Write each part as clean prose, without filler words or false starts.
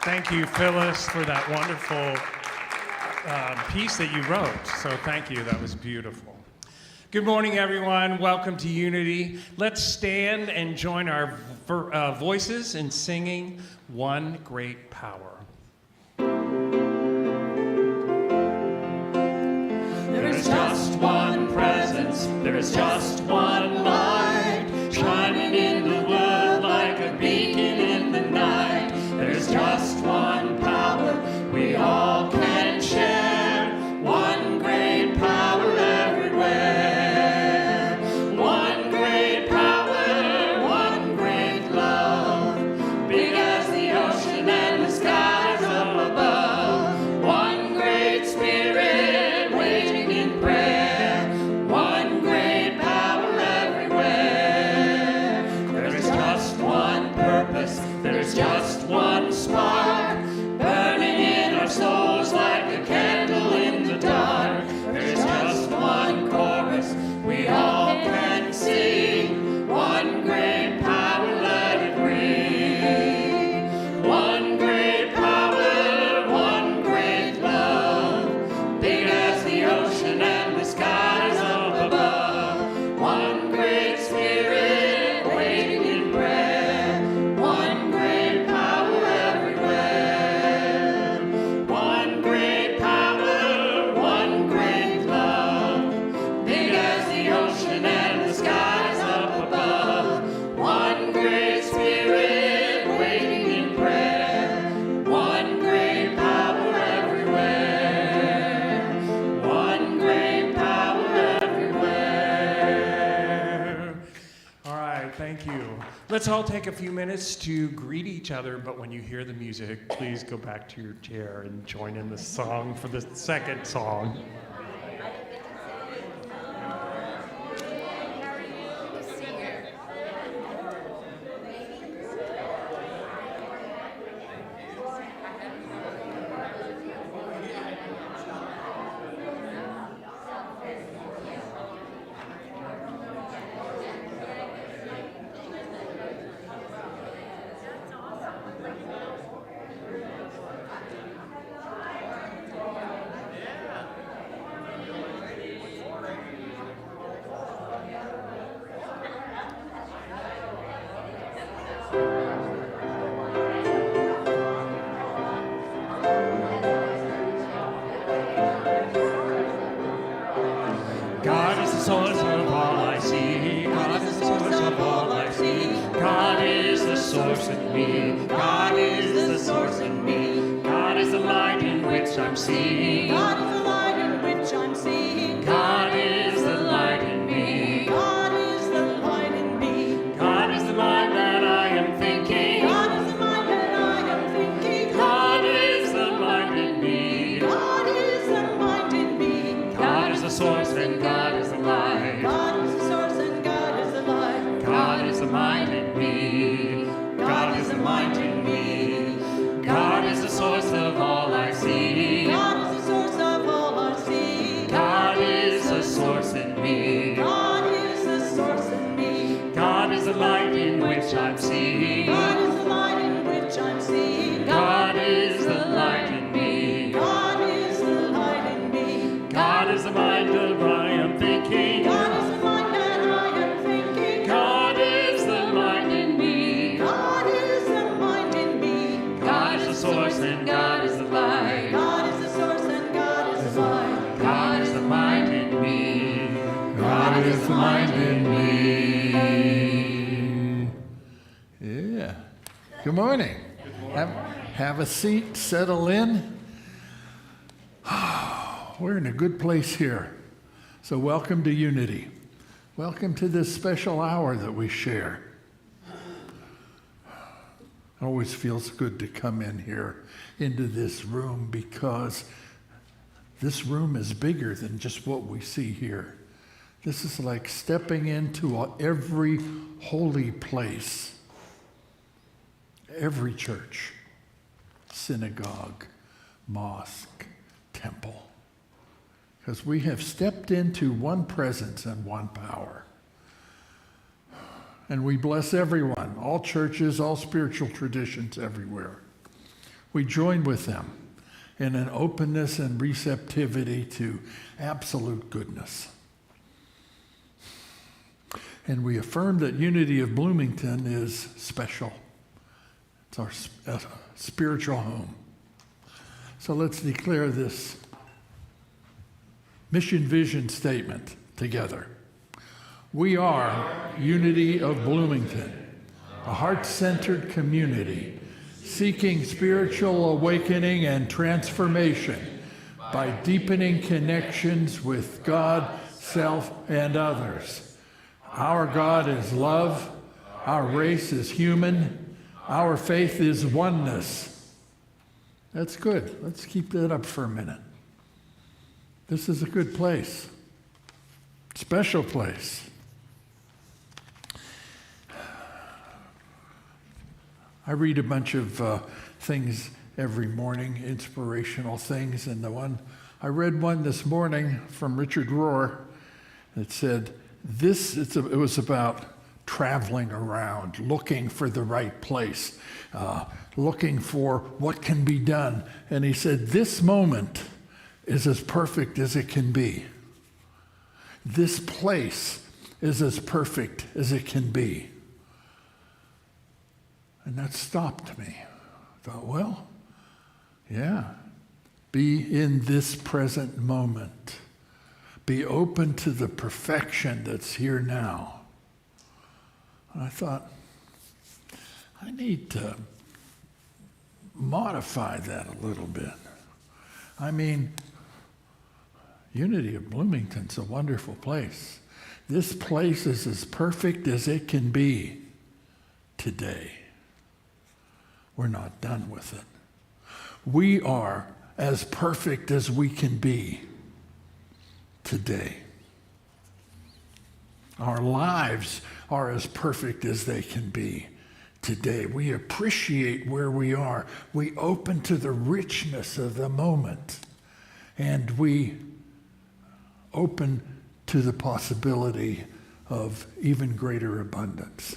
Thank you, Phyllis, for that wonderful piece that you wrote. So thank you. That was beautiful. Good morning, everyone. Welcome to Unity. Let's stand and join our voices in singing One Great Power. There is just one presence, there is just one light, shining in the world like a beacon in the night. There is just one power we all can share, one great power everywhere. One great power, one great love, big as the ocean and the skies up above. One great spirit waiting in prayer, one great power everywhere. There is just one purpose, there is just one spark, burning in our souls like a candle in the dark. There is just one chorus we all can sing, one great power, let it ring. One great power, one great love, big as the ocean and the skies up above. One great spirit waiting in prayer, one great power everywhere. One great power, one great love, big as the ocean and the skies up above. One great spirit waiting in prayer, one great power everywhere. One great power everywhere. All right, thank you. Let's all take a few minutes to greet each other, but when you hear the music, please go back to your chair and join in the song for the second song. God is the source of all I see. God is the source of all I see. God is the source in me. God is the source in me. God is the light in which I'm seeing. God is the light in which I'm seeing. God is the light in me. God is the light in me. God is the mind that I am thinking. God is the mind that I am thinking. God is the mind in me. God is the mind in me. God is the source and God is the light. God is the source and God is the light. God is the mind in me. God is the mind in me. God is the source of all I see. God is the source of all I see. God is the source in me. God is the source in me. God is the light in which I'm seeing. God is the light in which I'm seeing. God is the light in me. God is the light in me. God is the mind of I am thinking. God is the mind that I am thinking. God is the mind in me. God is the mind in me. God is the source and God is the light. God is the source and God is the light. God is the mind in me. God is the mind in me. Yeah. Good morning. Have a seat, settle in. We're in a good place here. So welcome to Unity. Welcome to this special hour that we share. It always feels good to come in here into this room because this room is bigger than just what we see here. This is like stepping into every holy place, every church, synagogue, mosque, temple. Because we have stepped into one presence and one power. And we bless everyone, all churches, all spiritual traditions everywhere. We join with them in an openness and receptivity to absolute goodness. And we affirm that Unity of Bloomington is special. It's our spiritual home. So let's declare this mission vision statement together. We are Unity of Bloomington, a heart-centered community seeking spiritual awakening and transformation by deepening connections with God, self, and others. Our God is love. Our race is human. Our faith is oneness. That's good. Let's keep that up for a minute. This is a good place. Special place. I read a bunch of things every morning, inspirational things, and I read one this morning from Richard Rohr that said, it was about traveling around, looking for the right place, looking for what can be done. And he said, this moment is as perfect as it can be. This place is as perfect as it can be. And that stopped me. I thought, well, yeah, be in this present moment. Be open to the perfection that's here now. And I thought, I need to modify that a little bit. I mean, Unity of Bloomington's a wonderful place. This place is as perfect as it can be today. We're not done with it. We are as perfect as we can be today. Our lives are as perfect as they can be today. We appreciate where we are. We open to the richness of the moment. And we open to the possibility of even greater abundance.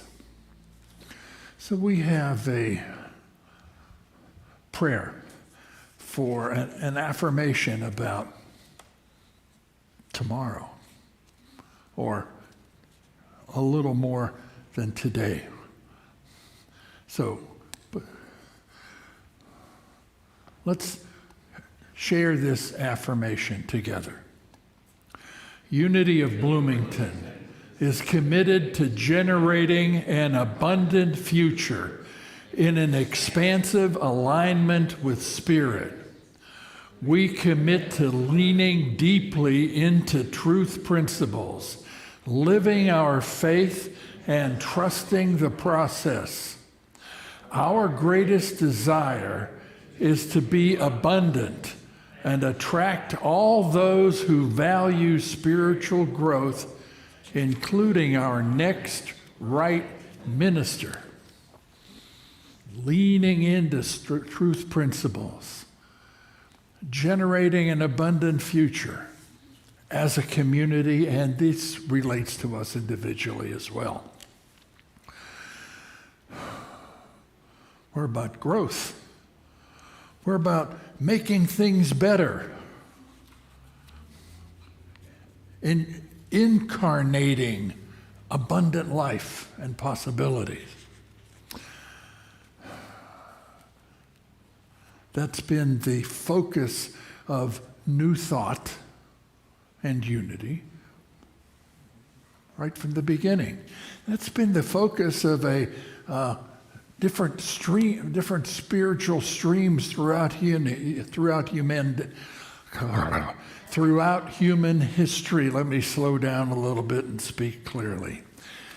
So we have a prayer for an affirmation about tomorrow, or a little more than today. So let's share this affirmation together. Unity of Bloomington is committed to generating an abundant future in an expansive alignment with Spirit. We commit to leaning deeply into truth principles, living our faith and trusting the process. Our greatest desire is to be abundant and attract all those who value spiritual growth, including our next right minister. Leaning into truth principles, generating an abundant future as a community, and this relates to us individually as well. We're about growth. We're about making things better, incarnating abundant life and possibilities. That's been the focus of New Thought and Unity right from the beginning. That's been the focus of a different spiritual streams throughout human history. Let me slow down a little bit and speak clearly.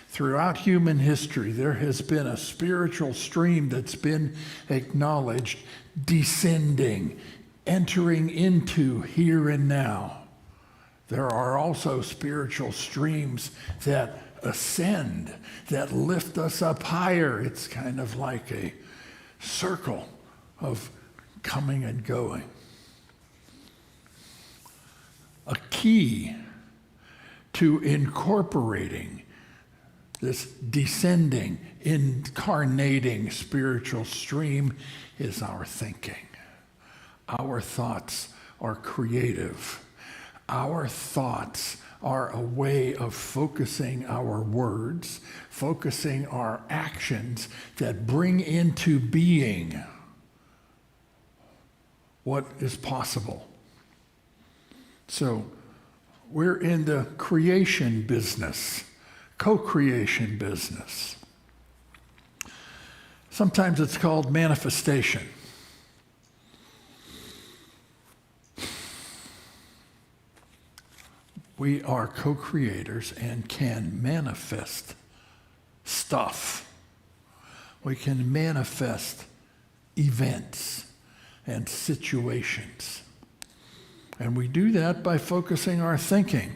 Throughout human history, there has been a spiritual stream that's been acknowledged, descending, entering into here and now. There are also spiritual streams that ascend, that lift us up higher. It's kind of like a circle of coming and going. A key to incorporating this descending, incarnating spiritual stream is our thinking. Our thoughts are creative. Our thoughts are a way of focusing our words, focusing our actions that bring into being what is possible. So we're in the creation business, co-creation business. Sometimes it's called manifestation. We are co-creators and can manifest stuff. We can manifest events and situations. And we do that by focusing our thinking.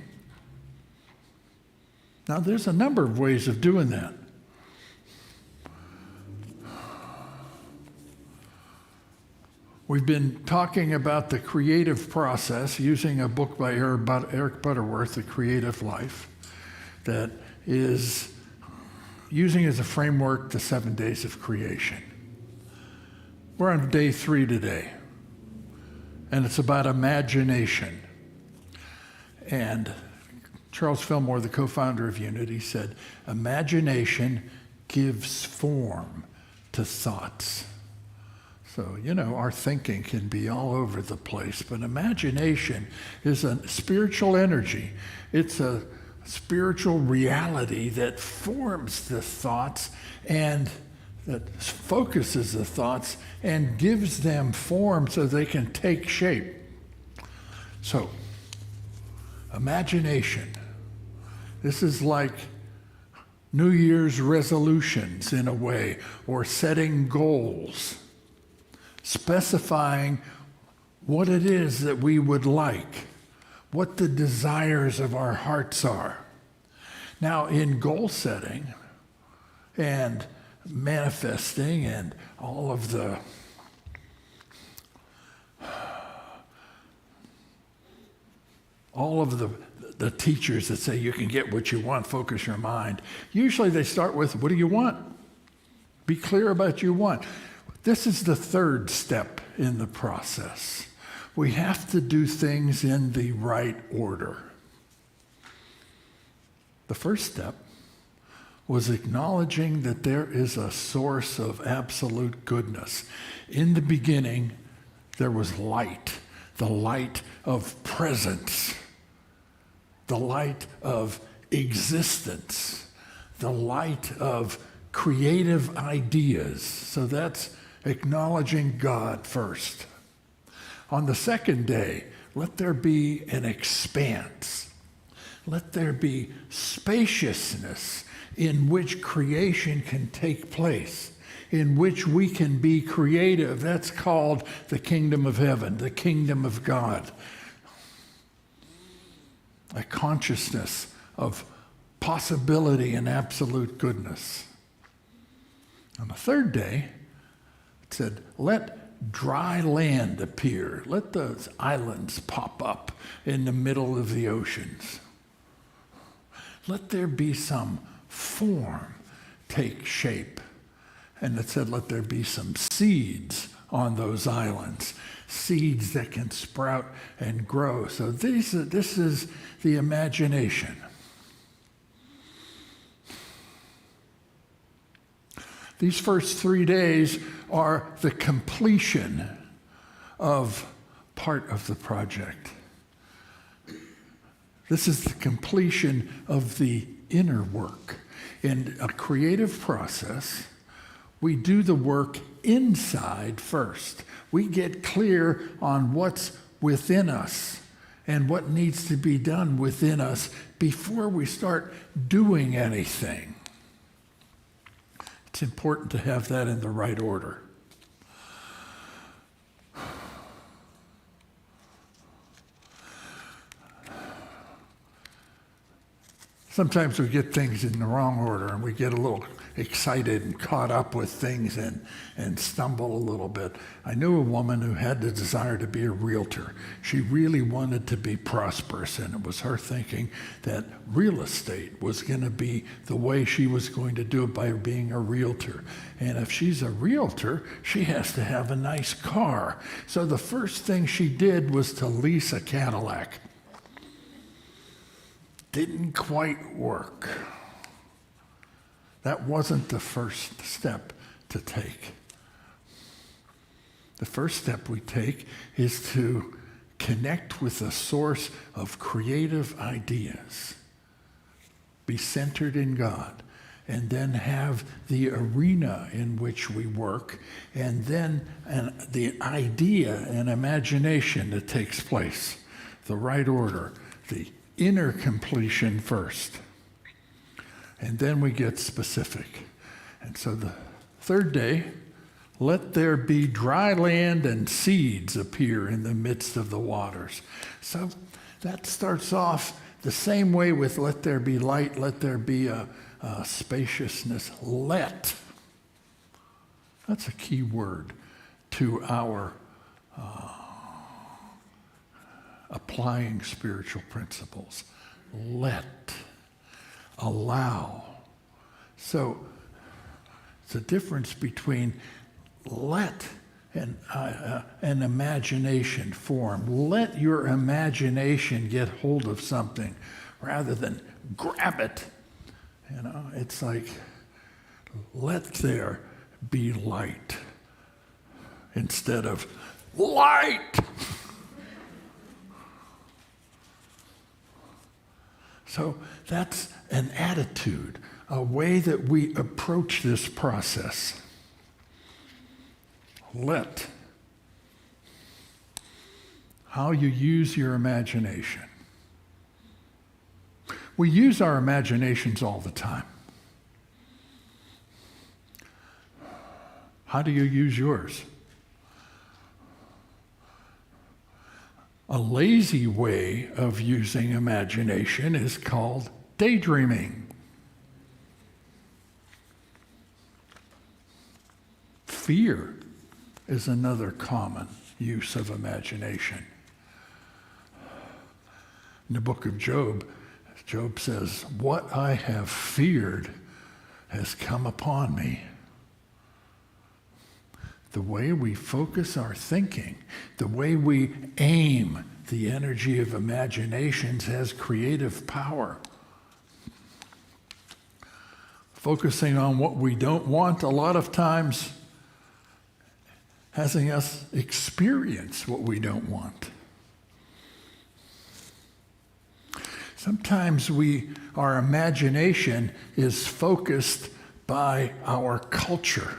Now, there's a number of ways of doing that. We've been talking about the creative process using a book by Eric Butterworth, The Creative Life, that is using as a framework the 7 days of creation. We're on day 3 today, and it's about imagination. And Charles Fillmore, the co-founder of Unity, said, imagination gives form to thoughts. So, our thinking can be all over the place, but imagination is a spiritual energy. It's a spiritual reality that forms the thoughts and that focuses the thoughts and gives them form so they can take shape. So, imagination. This is like New Year's resolutions in a way, or setting goals, specifying what it is that we would like, what the desires of our hearts are. Now, in goal setting and manifesting and all of the teachers that say you can get what you want, focus your mind, usually they start with, what do you want? Be clear about what you want. This is the third step in the process. We have to do things in the right order. The first step was acknowledging that there is a source of absolute goodness. In the beginning, there was light, the light of presence, the light of existence, the light of creative ideas. So that's acknowledging God first. On the second day, let there be an expanse. Let there be spaciousness in which creation can take place, in which we can be creative. That's called the kingdom of heaven, the kingdom of God. A consciousness of possibility and absolute goodness. On the third day, it said, let dry land appear. Let those islands pop up in the middle of the oceans. Let there be some form take shape. And it said, let there be some seeds on those islands, seeds that can sprout and grow. So this is the imagination. These first 3 days are the completion of part of the project. This is the completion of the inner work. In a creative process, we do the work inside first. We get clear on what's within us and what needs to be done within us before we start doing anything. It's important to have that in the right order. Sometimes we get things in the wrong order and we get a little excited and caught up with things and stumble a little bit. I knew a woman who had the desire to be a realtor. She really wanted to be prosperous, and it was her thinking that real estate was going to be the way she was going to do it, by being a realtor. And if she's a realtor, she has to have a nice car. So the first thing she did was to lease a Cadillac. Didn't quite work. That wasn't the first step to take. The first step we take is to connect with a source of creative ideas. Be centered in God, and then have the arena in which we work, and then the idea and imagination that takes place. The right order, the inner completion first. And then we get specific. And so the third day, let there be dry land and seeds appear in the midst of the waters. So that starts off the same way with let there be light, let there be a spaciousness. Let. That's a key word to our applying spiritual principles. Let. Allow. So it's a difference between let and an imagination form. Let your imagination get hold of something rather than grab it. You know, it's like, let there be light instead of light. So that's an attitude, a way that we approach this process. Let. How you use your imagination. We use our imaginations all the time. How do you use yours? A lazy way of using imagination is called daydreaming. Fear is another common use of imagination. In the book of Job, Job says, "What I have feared has come upon me." The way we focus our thinking, the way we aim the energy of imaginations has creative power. Focusing on what we don't want a lot of times having us experience what we don't want. Sometimes our imagination is focused by our culture,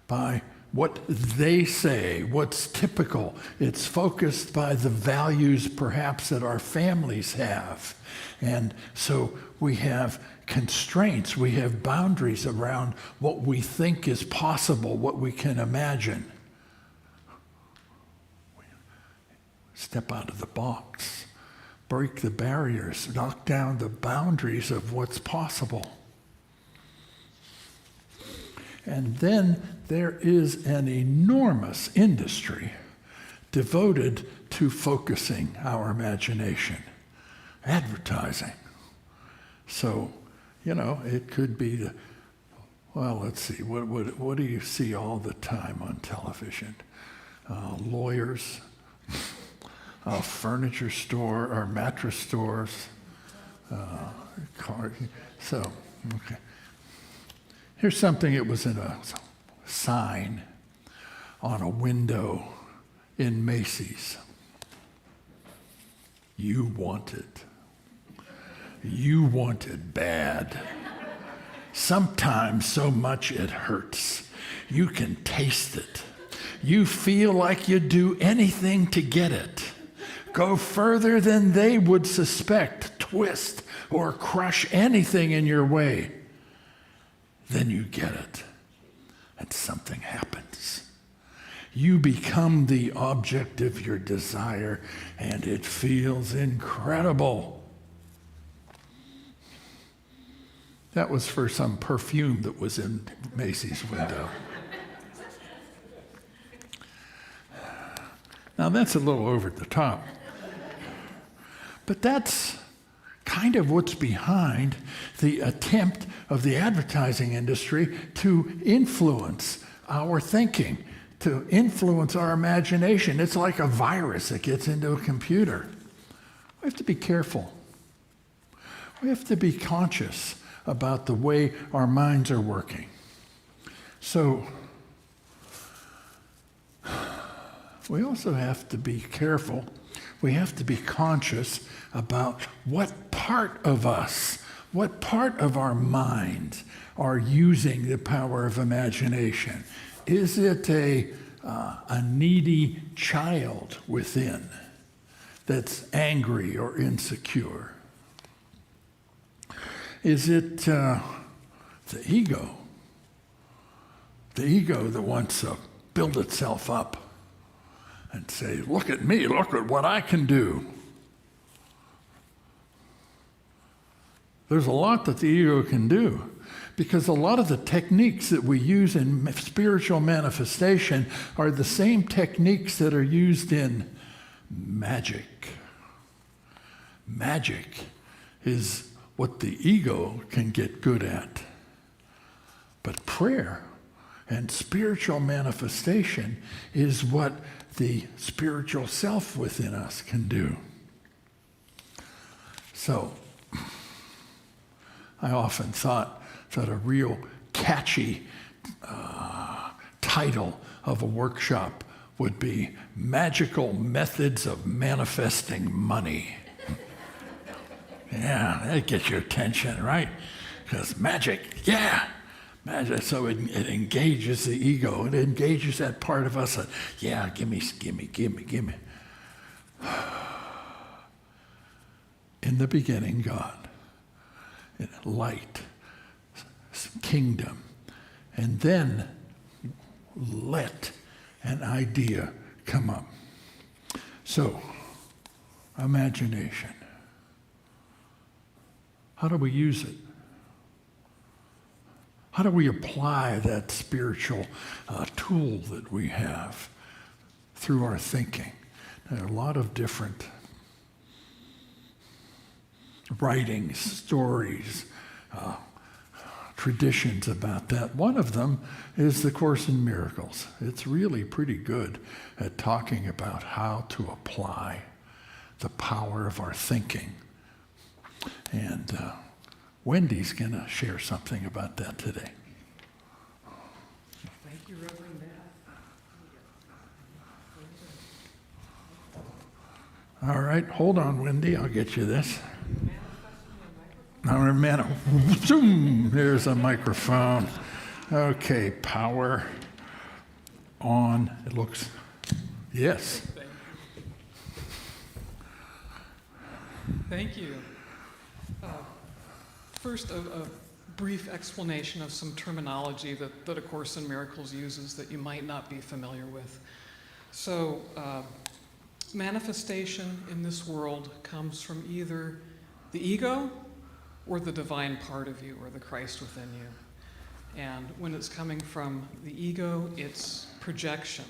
by what they say, what's typical. It's focused by the values perhaps that our families have. And so we have constraints, we have boundaries around what we think is possible, what we can imagine. Step out of the box, break the barriers, knock down the boundaries of what's possible. And then there is an enormous industry devoted to focusing our imagination. Advertising. So, it could be, let's see, what do you see all the time on television? Lawyers, furniture store or mattress stores, car. So, okay. Here's something that was in a sign on a window in Macy's. You want it. You want it bad. Sometimes so much it hurts. You can taste it. You feel like you'd do anything to get it. Go further than they would suspect, twist or crush anything in your way. Then you get it, and something happens. You become the object of your desire, and it feels incredible. That was for some perfume that was in Macy's window. Now that's a little over the top. But that's kind of what's behind the attempt of the advertising industry to influence our thinking, to influence our imagination. It's like a virus that gets into a computer. We have to be careful. We have to be conscious about the way our minds are working. So, we also have to be careful. We have to be conscious about what part of us, what part of our minds are using the power of imagination. Is it a needy child within that's angry or insecure? Is it the ego? The ego that wants to build itself up and say, look at me, look at what I can do. There's a lot that the ego can do, because a lot of the techniques that we use in spiritual manifestation are the same techniques that are used in magic. Magic is what the ego can get good at. But prayer and spiritual manifestation is what the spiritual self within us can do. So, I often thought that a real catchy title of a workshop would be Magical Methods of Manifesting Money. Yeah, that'd get your attention, right? Because magic, yeah. Magic, so it engages the ego. It engages that part of us that, yeah, give me. In the beginning, God. Light, kingdom, and then let an idea come up. So, imagination. How do we use it? How do we apply that spiritual tool that we have through our thinking? There are a lot of different writings, stories, traditions about that. One of them is the Course in Miracles. It's really pretty good at talking about how to apply the power of our thinking. And Wendy's going to share something about that today. Thank you, Reverend Nat. All right, hold on, Wendy. I'll get you this. Zoom! There's a microphone. Okay, power on. It looks, yes. Thank you. First, a brief explanation of some terminology that A Course in Miracles uses that you might not be familiar with. So, manifestation in this world comes from either the ego or the divine part of you, or the Christ within you. And when it's coming from the ego, it's projection.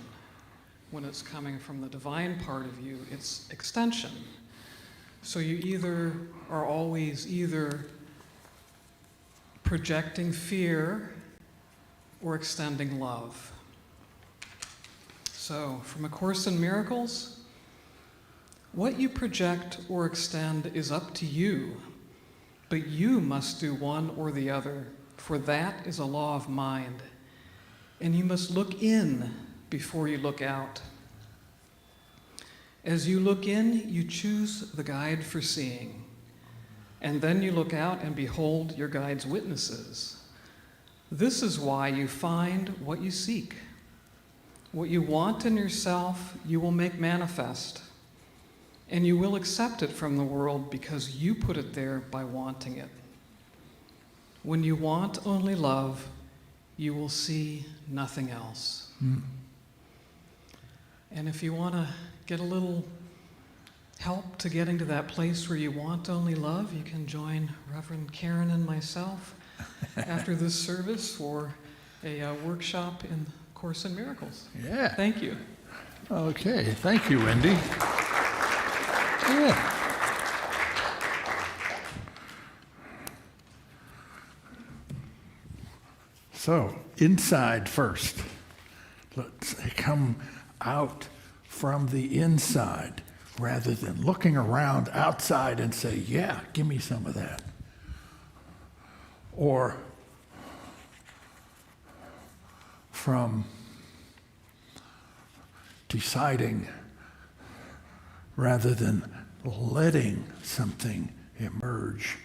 When it's coming from the divine part of you, it's extension. So you either are always either projecting fear or extending love. So from A Course in Miracles, what you project or extend is up to you, but you must do one or the other, for that is a law of mind. And you must look in before you look out. As you look in, you choose the guide for seeing. And then you look out and behold your guide's witnesses. This is why you find what you seek. What you want in yourself, you will make manifest. And you will accept it from the world because you put it there by wanting it. When you want only love, you will see nothing else. And if you want to get a little help to getting to that place where you want only love, you can join Reverend Karen and myself after this service for a workshop in Course in Miracles. Yeah. Thank you. Okay, thank you, Wendy. Yeah. So, inside first. Let's come out from the inside rather than looking around outside and say, yeah, give me some of that. Or from deciding rather than letting something emerge,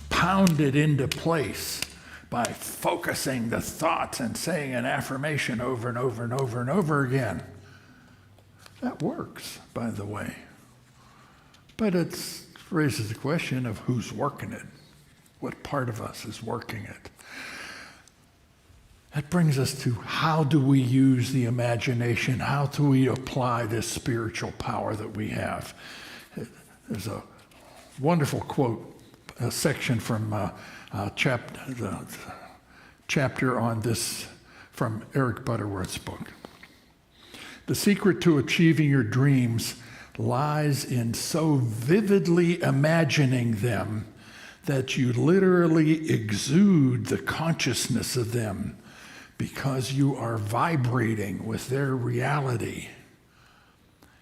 pound it into place by focusing the thoughts and saying an affirmation over and over and over and over again. That works, by the way. But it raises the question of who's working it. What part of us is working it? That brings us to how do we use the imagination? How do we apply this spiritual power that we have? There's a wonderful quote, a section from the chapter on this from Eric Butterworth's book. The secret to achieving your dreams lies in so vividly imagining them that you literally exude the consciousness of them because you are vibrating with their reality.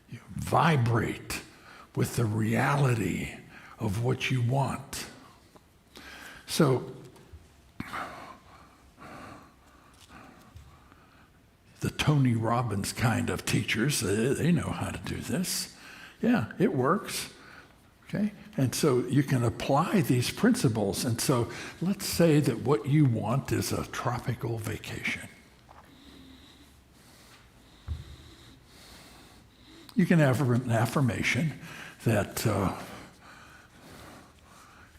You vibrate with the reality of what you want. So, the Tony Robbins kind of teachers, they know how to do this. Yeah, it works. Okay? And so you can apply these principles. And so let's say that what you want is a tropical vacation. You can have an affirmation that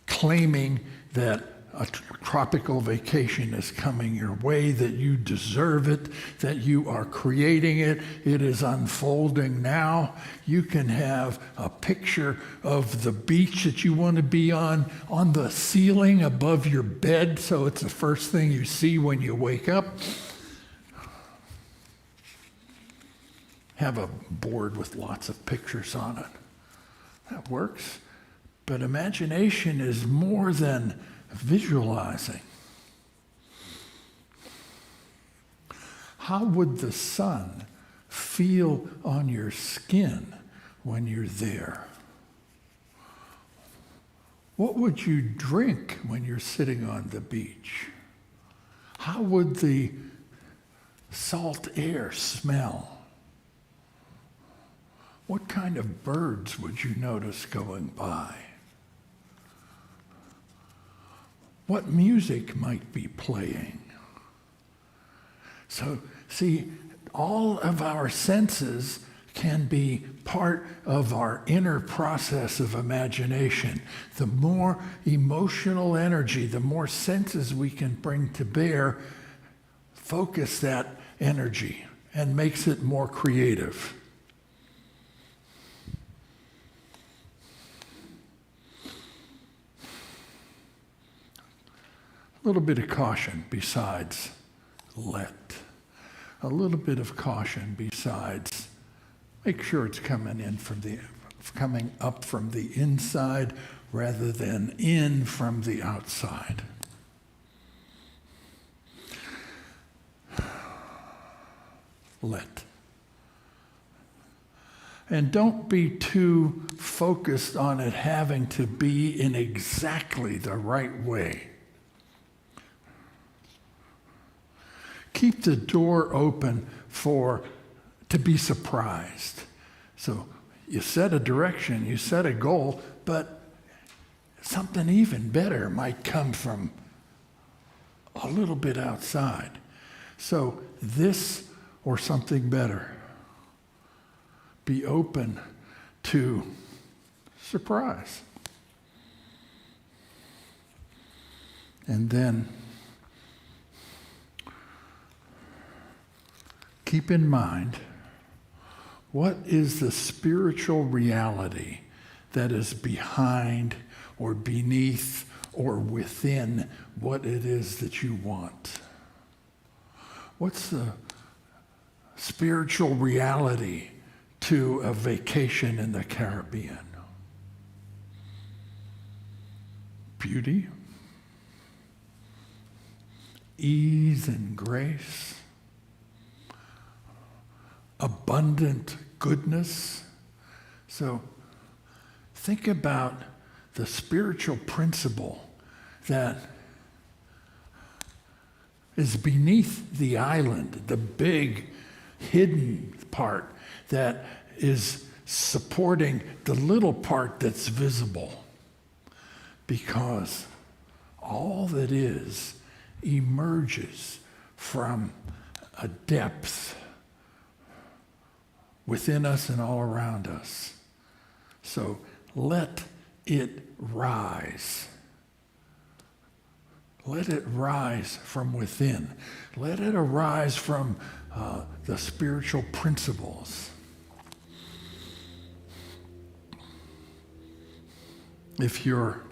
claiming that a tropical vacation is coming your way, that you deserve it, that you are creating it, it is unfolding now. You can have a picture of the beach that you want to be on the ceiling above your bed, so it's the first thing you see when you wake up. Have a board with lots of pictures on it. That works. But imagination is more than visualizing. How would the sun feel on your skin when you're there? What would you drink when you're sitting on the beach? How would the salt air smell? What kind of birds would you notice going by? What music might be playing? So, see, all of our senses can be part of our inner process of imagination. The more emotional energy, the more senses we can bring to bear, focus that energy and makes it more creative. A little bit of caution besides let. A little bit of caution besides make sure it's coming up from the inside rather than in from the outside. Let. And don't be too focused on it having to be in exactly the right way. Keep the door open to be surprised. So you set a direction, you set a goal, but something even better might come from a little bit outside. So this or something better. Be open to surprise. And then keep in mind, what is the spiritual reality that is behind or beneath or within what it is that you want? What's the spiritual reality to a vacation in the Caribbean? Beauty, ease and grace, abundant goodness. So think about the spiritual principle that is beneath the island, the big hidden part that is supporting the little part that's visible. Because all that is emerges from a depth within us and all around us. So let it rise. Let it rise from within. Let it arise from the spiritual principles. If your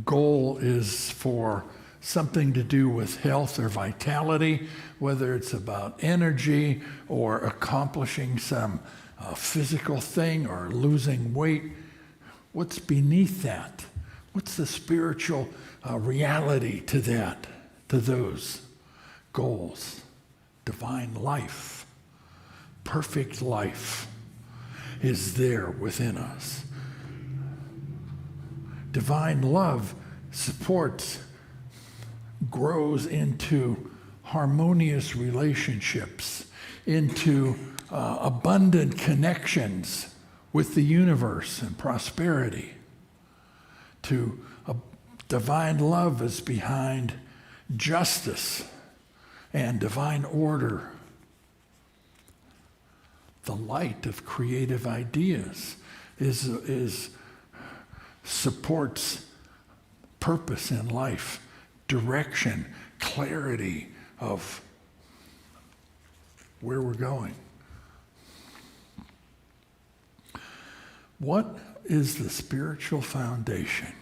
goal is for something to do with health or vitality, whether it's about energy or accomplishing some physical thing or losing weight, what's beneath that? What's the spiritual reality to that, to those goals? Divine life, perfect life is there within us. Divine love supports, grows into harmonious relationships, into abundant connections with the universe and prosperity. Divine love is behind justice and divine order. The light of creative ideas supports purpose in life, direction, clarity of where we're going. What is the spiritual foundation?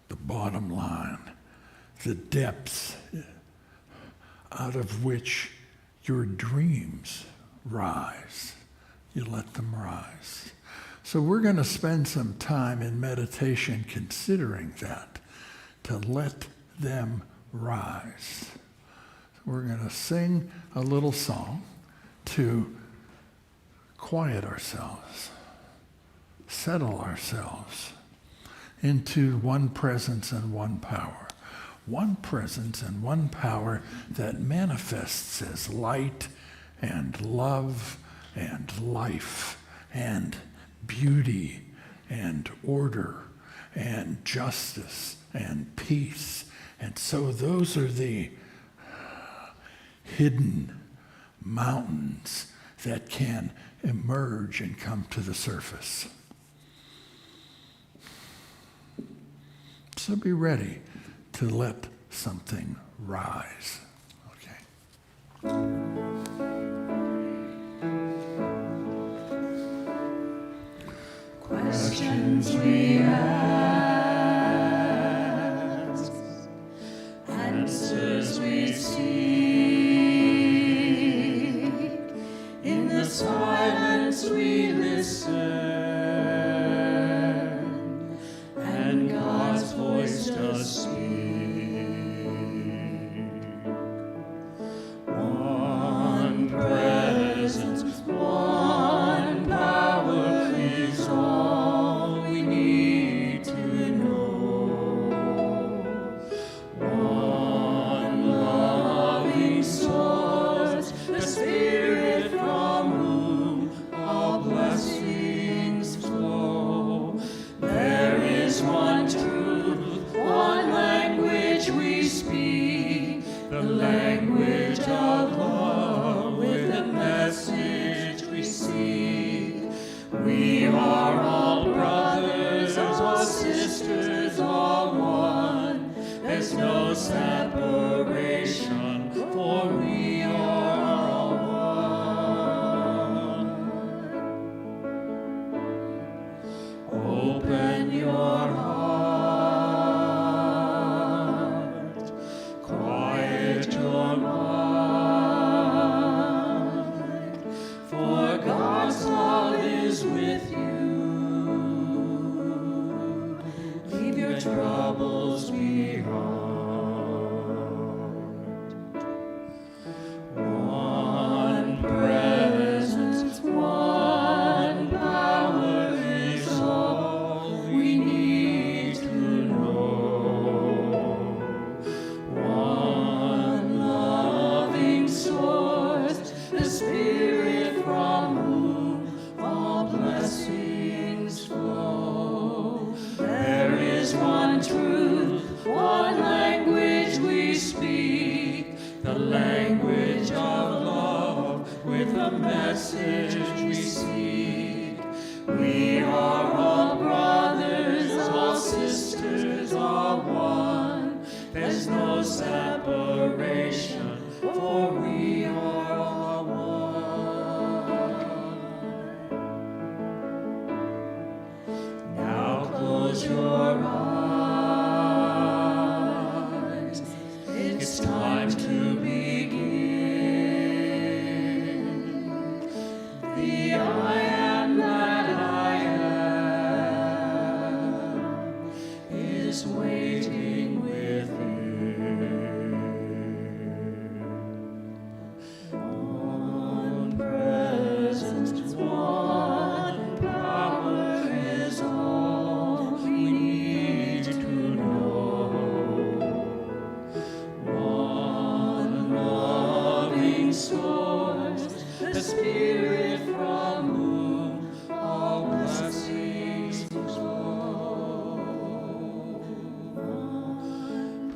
The bottom line, the depths out of which your dreams rise. You let them rise. So we're going to spend some time in meditation considering that, to let them rise. We're going to sing a little song to quiet ourselves, settle ourselves into one presence and one power. One presence and one power that manifests as light and love and life and beauty and order and justice and peace. And so those are the hidden mountains that can emerge and come to the surface. So be ready to let something rise. Okay. Questions we ask, answers we seek, in the silence we listen, and God's voice does speak. One presence, one power is all we need to know. One loving source, the Spirit from whom all blessings flow. There is one truth, one language, the language of love, with the message we seek. We are all brothers, all sisters, all one. There's no separation, for we are all one. Now close your eyes. It's time to begin. The I am that I am is waiting within. One presence, one power is all we need to know. One loving source, the Spirit from whom all blessings flow.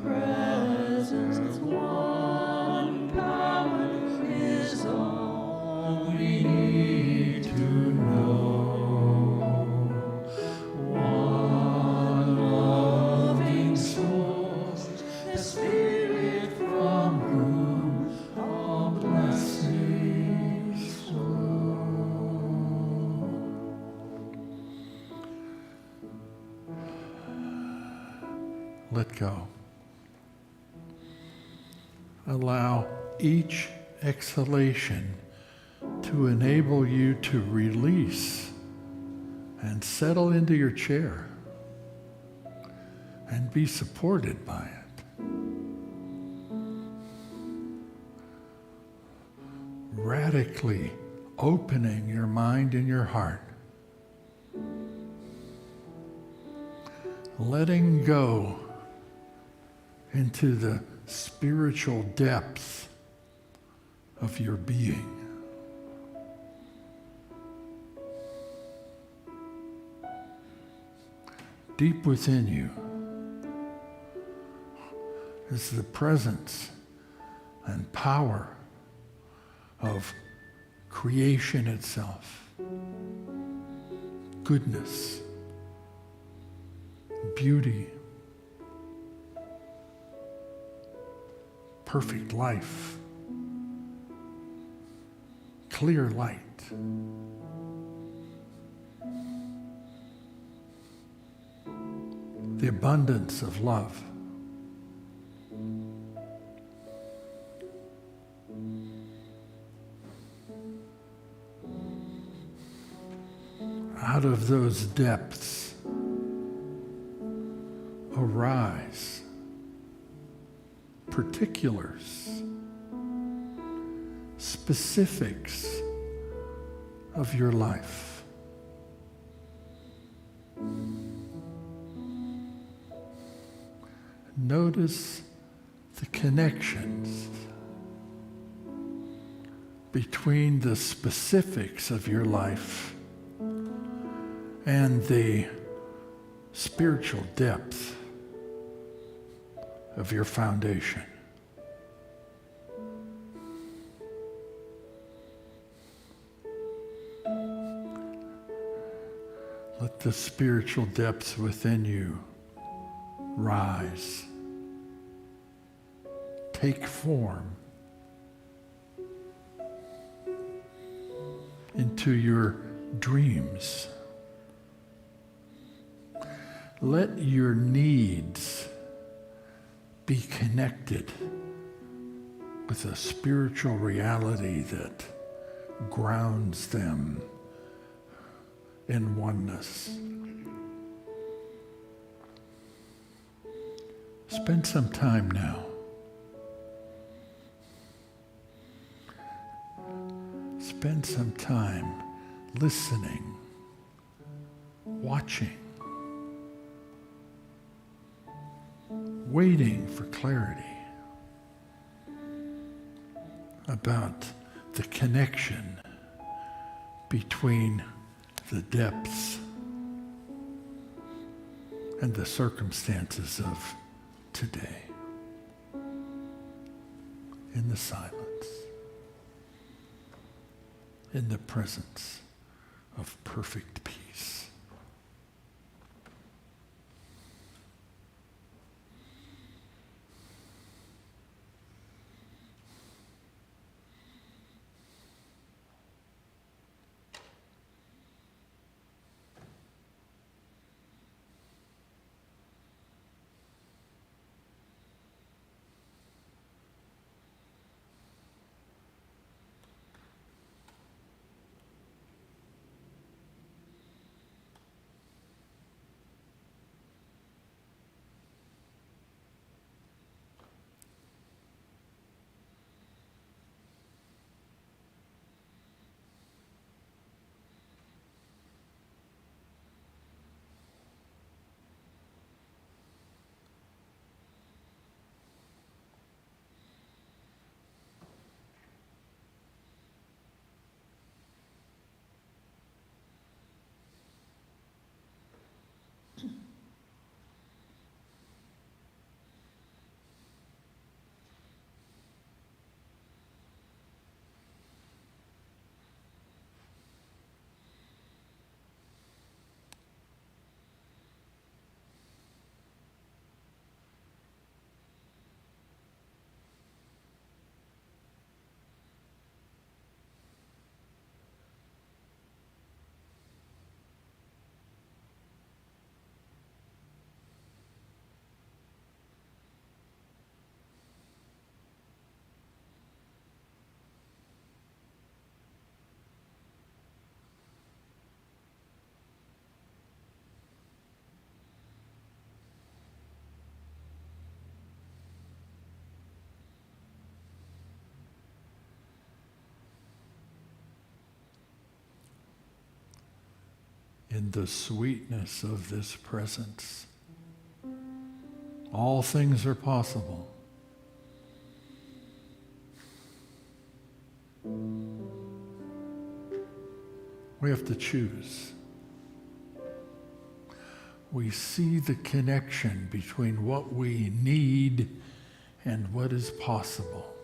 Presence, one power is all we need to know. One loving source, the Spirit from whom all blessings flow. Let go. Allow each exhalation to enable you to release and settle into your chair and be supported by it. Radically opening your mind and your heart. Letting go into the spiritual depth of your being. Deep within you is the presence and power of creation itself, goodness, beauty, perfect life, clear light. The abundance of love. Out of those depths arise particulars, specifics of your life. Notice the connections between the specifics of your life and the spiritual depth of your foundation. Let the spiritual depths within you rise, take form into your dreams. Let your needs be connected with a spiritual reality that grounds them in oneness. Spend some time now spend some time listening, watching, waiting for clarity about the connection between the depths and the circumstances of today. in the silence, in the presence of perfect peace. In the sweetness of this presence, all things are possible. We have to choose. We see the connection between what we need and what is possible.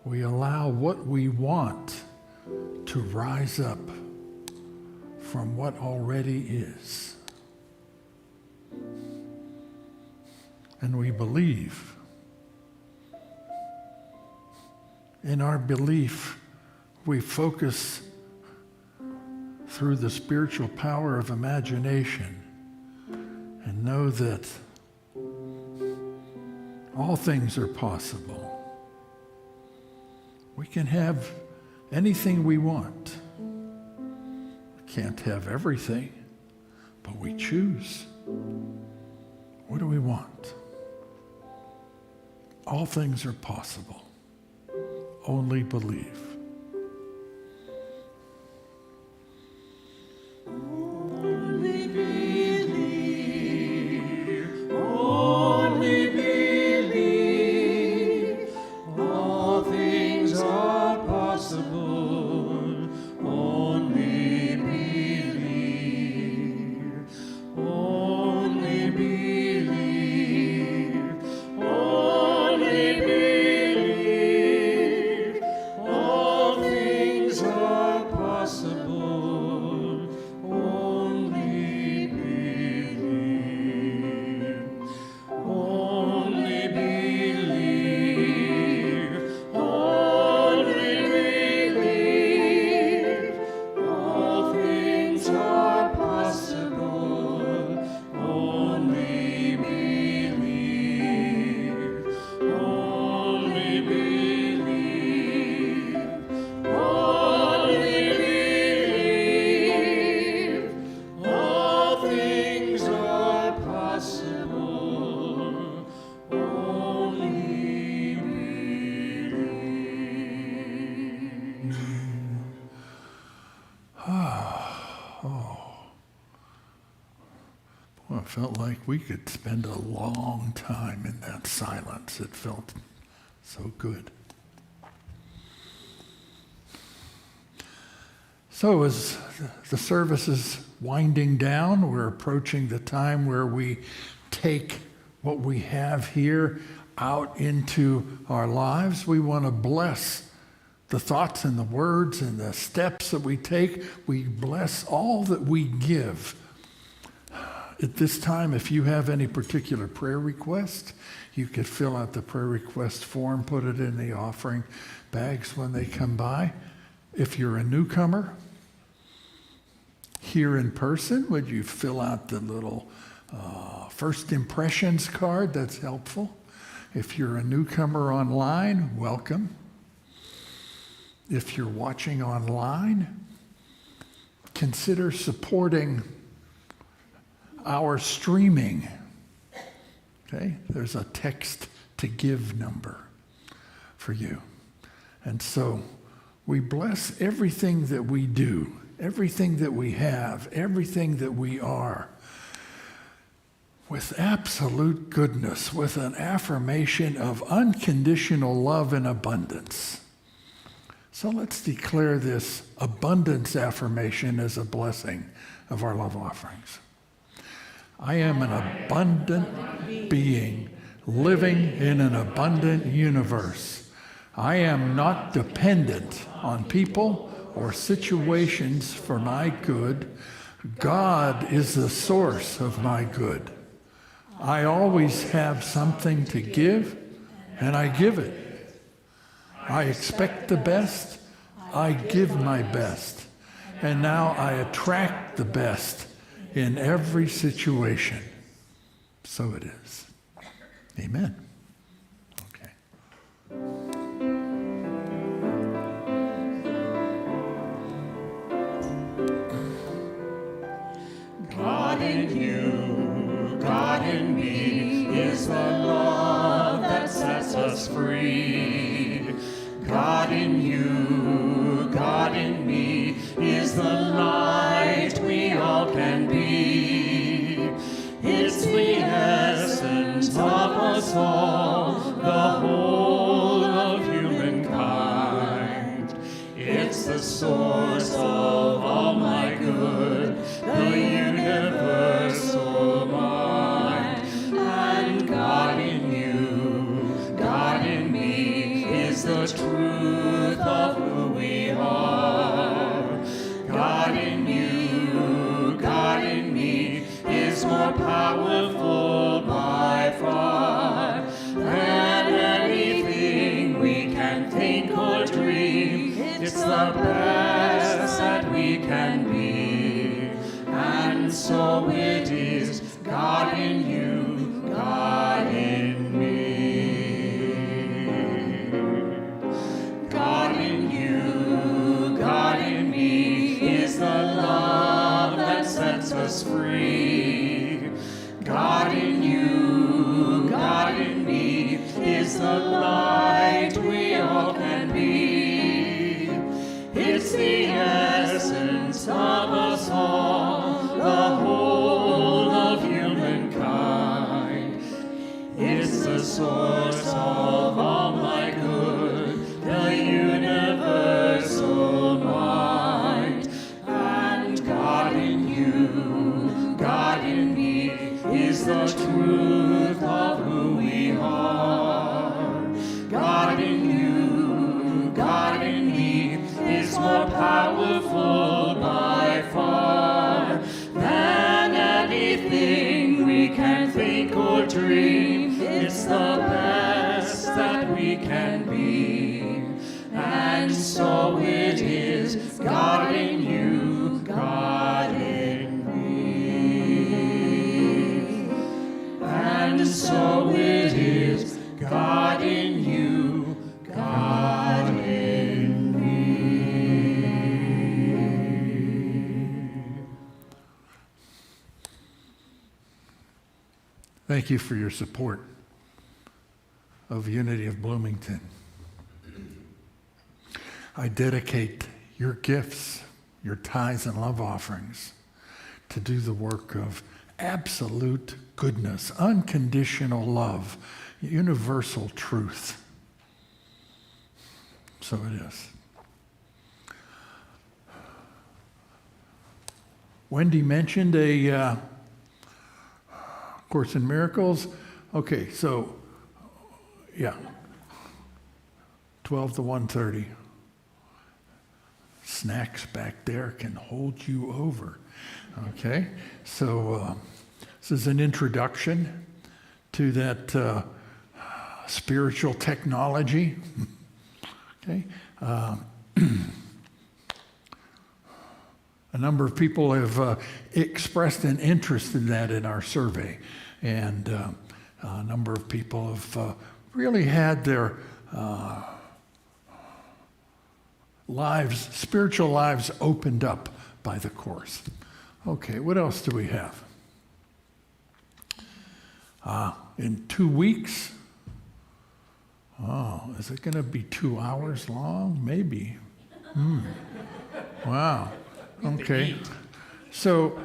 We allow what we want to rise up from what already is. And we believe. In our belief, we focus through the spiritual power of imagination and know that all things are possible. We can have anything we want. We can't have everything, but we choose. What do we want? All things are possible. Only believe. Only believe. Only believe. All things are possible. Only believe. Only believe. Only believe. All things are possible. Only believe. Only believe. Only believe. All things are possible. Only believe. Only believe. Only believe. All things are possible. Only believe. Well, it felt like we could spend a long time in that silence. It felt so good. So as the service is winding down, we're approaching the time where we take what we have here out into our lives. We want to bless the thoughts and the words and the steps that we take. We bless all that we give. At this time, if you have any particular prayer request, you could fill out the prayer request form, put it in the offering bags when they come by. If you're a newcomer here in person, would you fill out the little first impressions card? That's helpful. If you're a newcomer online, welcome. If you're watching online, consider supporting our streaming. Okay? There's a text to give number for you. And so we bless everything that we do, everything that we have, everything that we are, with absolute goodness, with an affirmation of unconditional love and abundance. So let's declare this abundance affirmation as a blessing of our love offerings. I am an abundant being living in an abundant universe. I am not dependent on people or situations for my good. God is the source of my good. I always have something to give, and I give it. I expect the best. I give my best. And now I attract the best in every situation. So it is. Amen. Okay. God in you, God in me, is the love that sets us free. God in you, God in me, is the light we all can be. It's the essence of us all, the whole of humankind. It's the source of all my good, the universal mind. And God in you, God in me, is the truth of who we are. God in you, God in me, is more powerful by far than anything we can think or dream. It's the best that we can be. And so it is, God in you, God in me. God in you, God in me, is the love that sets us free. God in you, God in me, is the light we all can be. It's the essence of us all, the whole of humankind. It's the source of all my good, the universal mind. And God in you, God in me, is the truth of who we are. God in you, God in me, is more powerful by far than anything we can think or dream. It's the best that we can be. And so it is, God in you, God in me. And so it is, God in you, God in me. Thank you for your support of Unity of Bloomington. I dedicate your gifts, your tithes and love offerings to do the work of absolute goodness, unconditional love, universal truth. So it is. Wendy mentioned a Course in Miracles. Okay, so Yeah. 12 to 1:30. Snacks back there can hold you over. Okay? So this is an introduction to that spiritual technology. Okay? A number of people have expressed an interest in that in our survey. And a number of people have really had their lives, spiritual lives opened up by the course. Okay, what else do we have? In 2 weeks, is it going to be 2 hours long? Maybe. Wow. Okay. So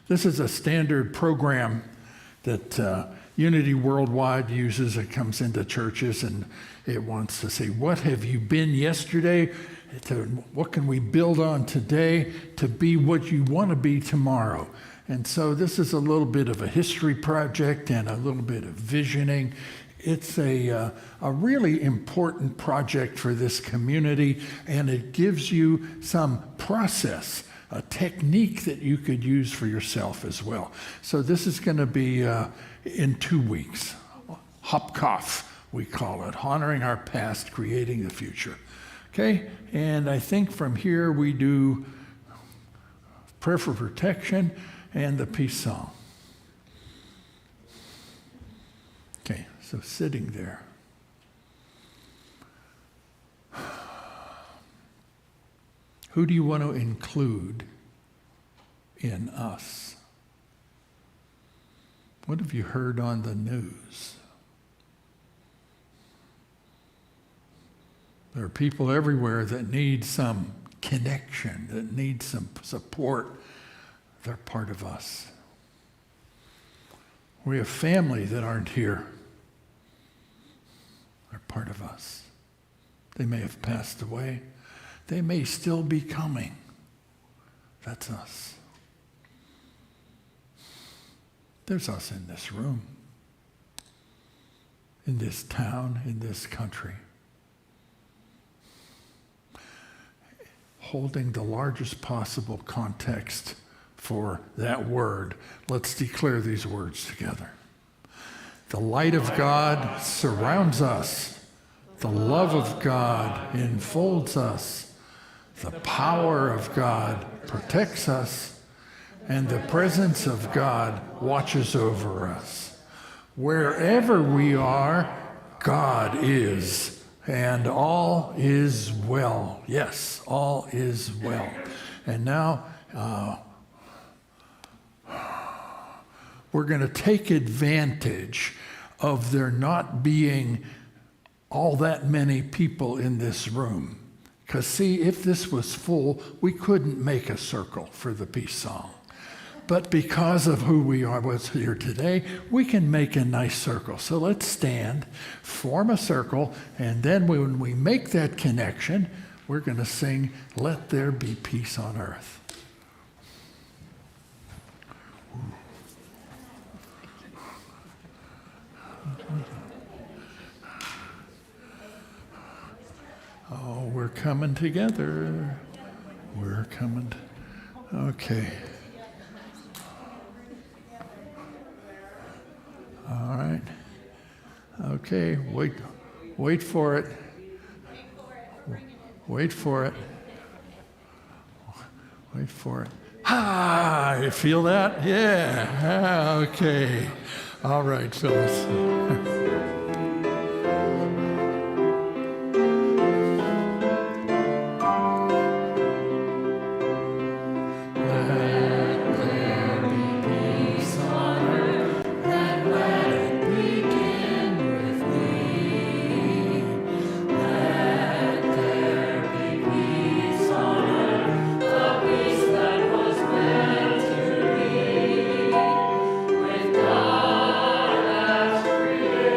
this is a standard program that Unity Worldwide uses. It comes into churches and it wants to say, what have you been yesterday? What can we build on today to be what you want to be tomorrow? And so this is a little bit of a history project and a little bit of visioning. It's a really important project for this community, and it gives you some process, a technique that you could use for yourself as well. So this is going to be in 2 weeks. Hopkoff, we call it, honoring our past, creating the future. Okay, and I think from here we do prayer for protection and the peace song. Okay, so sitting there. Who do you want to include in us? What have you heard on the news? There are people everywhere that need some connection, that need some support. They're part of us. We have family that aren't here. They're part of us. They may have passed away. They may still be coming. That's us. There's us in this room, in this town, in this country, holding the largest possible context for that word. Let's declare these words together. The light of God surrounds us. The love of God enfolds us. The power of God protects us. And the presence of God watches over us. Wherever we are, God is, and all is well. Yes, all is well. And now, we're going to take advantage of there not being all that many people in this room. Because see, if this was full, we couldn't make a circle for the peace song. But because of who we are, what's here today, we can make a nice circle. So let's stand, form a circle, and then when we make that connection, we're going to sing, "Let There Be Peace on Earth." Oh, we're coming together. We're coming. Okay. All right. Okay. Wait for it. Wait for it. Wait for it. Ah, you feel that? Yeah. Okay. All right, Phyllis. With God as creator.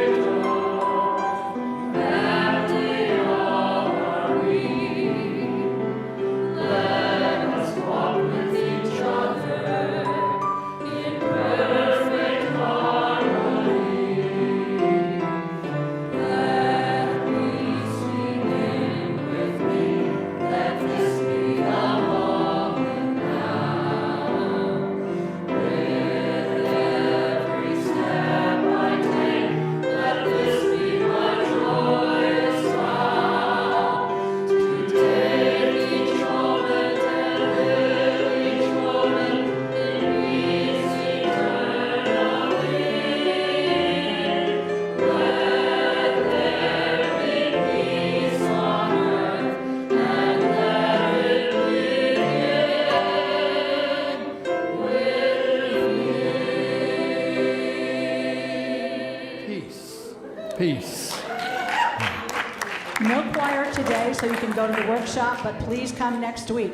Peace. No choir today, so you can go to the workshop, but please come next week.